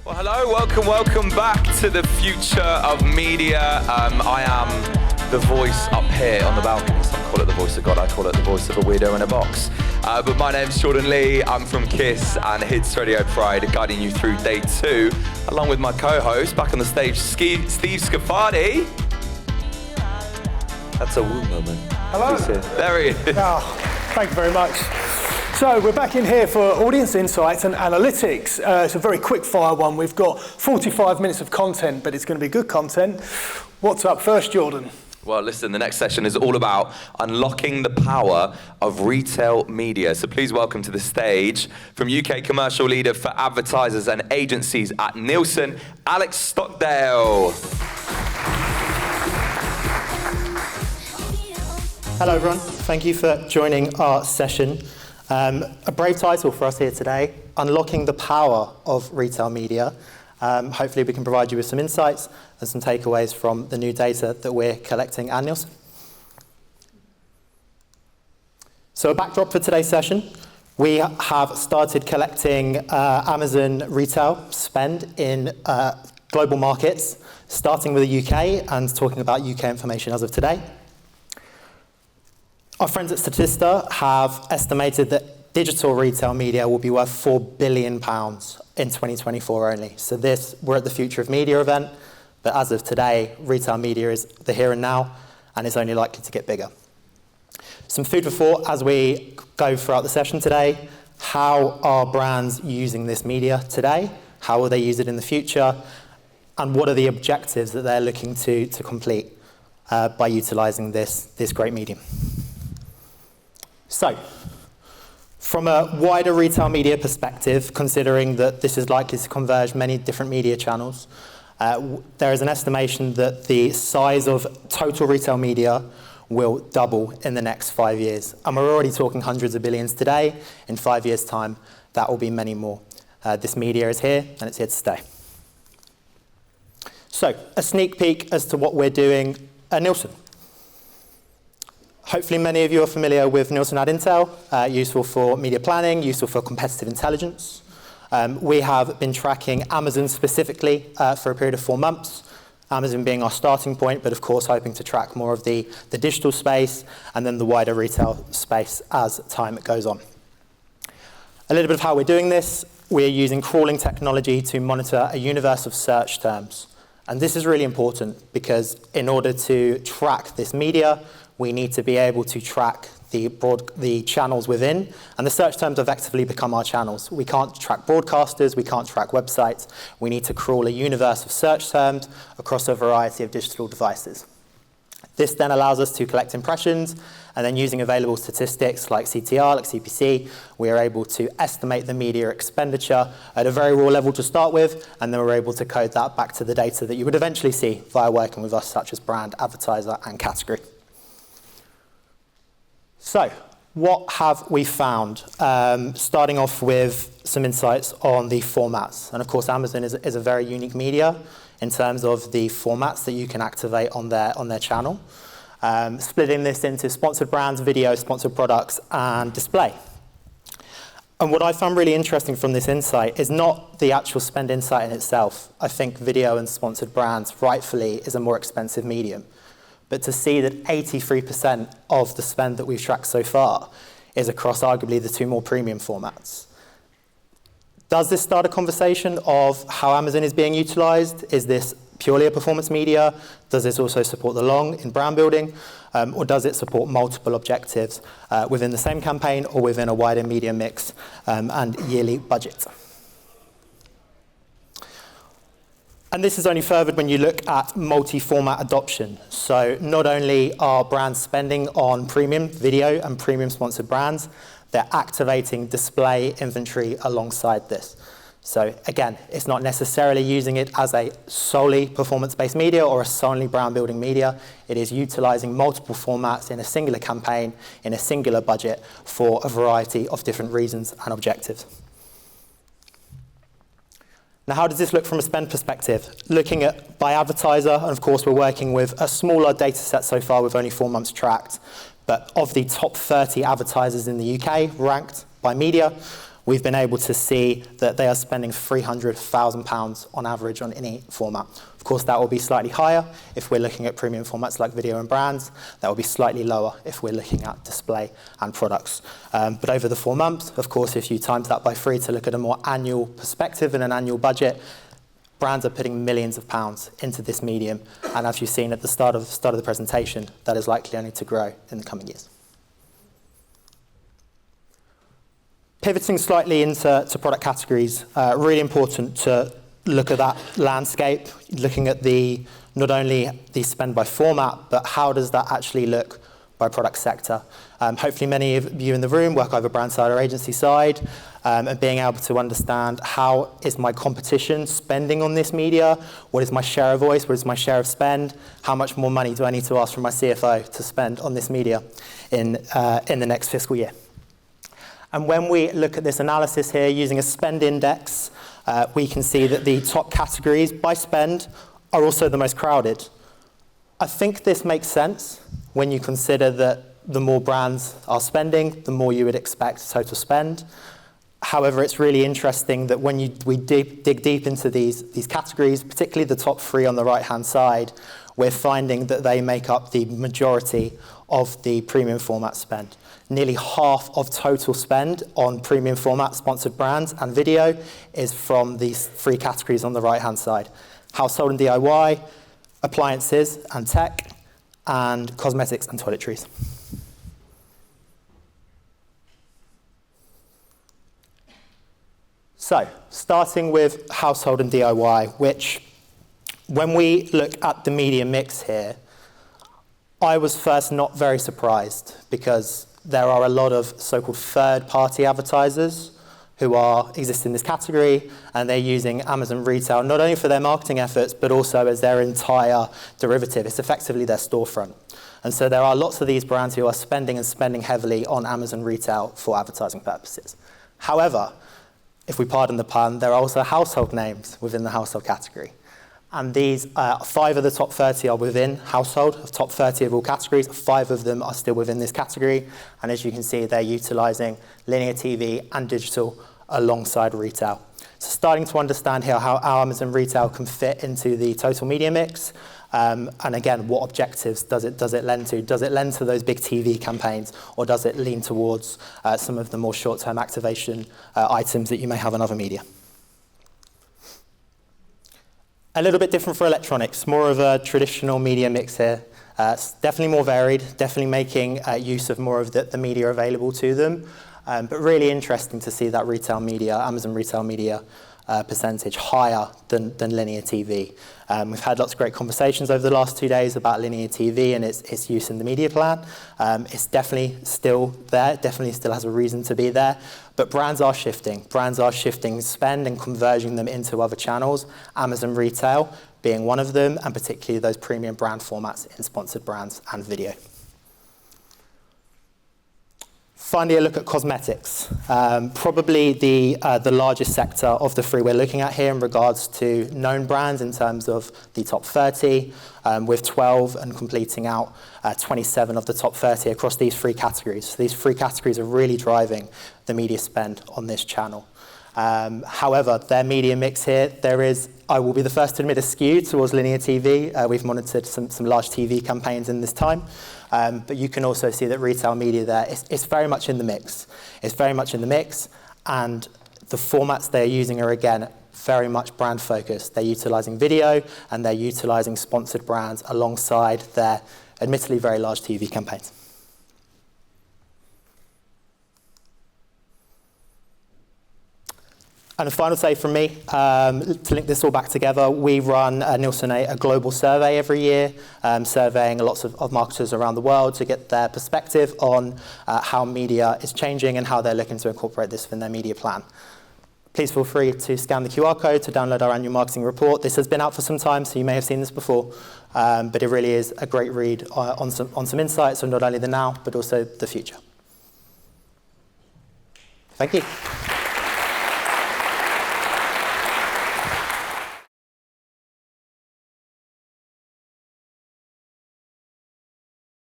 Well, hello, welcome back to the future of media. I am the voice up here on the balcony. Some call it the voice of God, I call it the voice of a weirdo in a box. But my name's Jordan Lee, I'm from KISS and Hits Radio Pride, guiding you through day 2, along with my co-host, back on the stage, Steve Scaffardi. That's a woo moment. Hello. There he is. Oh, thank you very much. So we're back in here for audience insights and analytics. It's a very quick fire one. We've got 45 minutes of content, but it's going to be good content. What's up first, Jordan? Well, listen, the next session is all about unlocking the power of retail media. So please welcome to the stage, from UK commercial leader for advertisers and agencies at Nielsen, Alex Stockdale. Hello everyone, thank you for joining our session. A brave title for us here today, Unlocking the Power of Retail Media. Hopefully we can provide you with some insights and some takeaways from the new data that we're collecting at Nielsen. So a backdrop for today's session, we have started collecting Amazon retail spend in global markets, starting with the UK and talking about UK information as of today. Our friends at Statista have estimated that digital retail media will be worth £4 billion in 2024 only. So we're at the Future of Media event, but as of today, retail media is the here and now, and it's only likely to get bigger. Some food for thought as we go throughout the session today. How are brands using this media today? How will they use it in the future? And what are the objectives that they're looking to complete by utilizing this great medium? So, from a wider retail media perspective, considering that this is likely to converge many different media channels, there is an estimation that the size of total retail media will double in the next 5 years. And we're already talking hundreds of billions today. In 5 years' time, that will be many more. This media is here, and it's here to stay. So, a sneak peek as to what we're doing at Nielsen. Hopefully many of you are familiar with Nielsen Ad Intel, useful for media planning, useful for competitive intelligence. We have been tracking Amazon specifically for a period of 4 months, Amazon being our starting point, but of course hoping to track more of the digital space and then the wider retail space as time goes on. A little bit of how we're doing this, we're using crawling technology to monitor a universe of search terms. And this is really important because in order to track this media, we need to be able to track the channels within, and the search terms effectively become our channels. We can't track broadcasters, we can't track websites. We need to crawl a universe of search terms across a variety of digital devices. This then allows us to collect impressions, and then using available statistics like CTR, like CPC, we are able to estimate the media expenditure at a very raw level to start with, and then we're able to code that back to the data that you would eventually see via working with us, such as brand, advertiser, and category. So, what have we found? Starting off with some insights on the formats. And of course, Amazon is a very unique media in terms of the formats that you can activate on their channel. Splitting this into sponsored brands, video, sponsored products, and display. And what I found really interesting from this insight is not the actual spend insight in itself. I think video and sponsored brands rightfully is a more expensive medium. But to see that 83% of the spend that we've tracked so far is across arguably the 2 more premium formats. Does this start a conversation of how Amazon is being utilized? Is this purely a performance media? Does this also support the long in brand building? Or does it support multiple objectives within the same campaign or within a wider media mix and yearly budget? And this is only furthered when you look at multi-format adoption. So not only are brands spending on premium video and premium sponsored brands, they're activating display inventory alongside this. So again, it's not necessarily using it as a solely performance-based media or a solely brand building media. It is utilizing multiple formats in a singular campaign, in a singular budget for a variety of different reasons and objectives. Now, how does this look from a spend perspective? Looking at by advertiser, and of course we're working with a smaller data set so far with only 4 months tracked, but of the top 30 advertisers in the UK ranked by media, we've been able to see that they are spending £300,000 on average on any format. Of course, that will be slightly higher if we're looking at premium formats like video and brands. That will be slightly lower if we're looking at display and products. But over the 4 months, of course, if you times that by 3 to look at a more annual perspective and an annual budget, brands are putting millions of pounds into this medium. And as you've seen at the start of the presentation, that is likely only to grow in the coming years. Pivoting slightly into product categories, really important to look at that landscape, looking at not only the spend by format, but how does that actually look by product sector. Hopefully many of you in the room work either brand side or agency side, and being able to understand how is my competition spending on this media, what is my share of voice, what is my share of spend, how much more money do I need to ask from my CFO to spend on this media in the next fiscal year. And when we look at this analysis here using a spend index, we can see that the top categories by spend are also the most crowded. I think this makes sense when you consider that the more brands are spending, the more you would expect total spend. However, it's really interesting that when we dig deep into these categories, particularly the top 3 on the right-hand side, we're finding that they make up the majority of the premium format spend. Nearly half of total spend on premium format sponsored brands and video is from these 3 categories on the right-hand side. Household and DIY, appliances and tech, and cosmetics and toiletries. So, starting with household and DIY, which when we look at the media mix here, I was first not very surprised because there are a lot of so-called third-party advertisers who exist in this category, and they're using Amazon Retail not only for their marketing efforts, but also as their entire derivative. It's effectively their storefront. And so there are lots of these brands who are spending heavily on Amazon Retail for advertising purposes. However, if we pardon the pun, there are also household names within the household category. And these 5 of the top 30 are within household, of top 30 of all categories. 5 of them are still within this category. And as you can see, they're utilizing linear TV and digital alongside retail. So starting to understand here how our Amazon Retail can fit into the total media mix. And again, what objectives does it lend to? Does it lend to those big TV campaigns, or does it lean towards some of the more short-term activation items that you may have in other media? A little bit different for electronics, more of a traditional media mix here. It's definitely more varied, definitely making use of more of the media available to them. But really interesting to see that retail media, Amazon Retail Media percentage higher than linear TV. We've had lots of great conversations over the last 2 days about linear TV and its use in the media plan. It's definitely still there, definitely still has a reason to be there. But brands are shifting. Brands are shifting spend and converging them into other channels, Amazon Retail being one of them, and particularly those premium brand formats in sponsored brands and video. Finally, a look at cosmetics. Probably the largest sector of the 3 we're looking at here in regards to known brands in terms of the top 30, with 12 and completing out 27 of the top 30 across these 3 categories. So these 3 categories are really driving the media spend on this channel. However, their media mix here, there is, I will be the first to admit, a skew towards linear TV. We've monitored some large TV campaigns in this time. But you can also see that retail media there is very much in the mix. It's very much in the mix, and the formats they're using are, again, very much brand focused. They're utilizing video, and they're utilizing sponsored brands alongside their admittedly very large TV campaigns. And a final say from me, to link this all back together, we run Nielsen a global survey every year, surveying lots of marketers around the world to get their perspective on how media is changing and how they're looking to incorporate this within their media plan. Please feel free to scan the QR code to download our annual marketing report. This has been out for some time, so you may have seen this before, but it really is a great read on some insights on not only the now, but also the future. Thank you.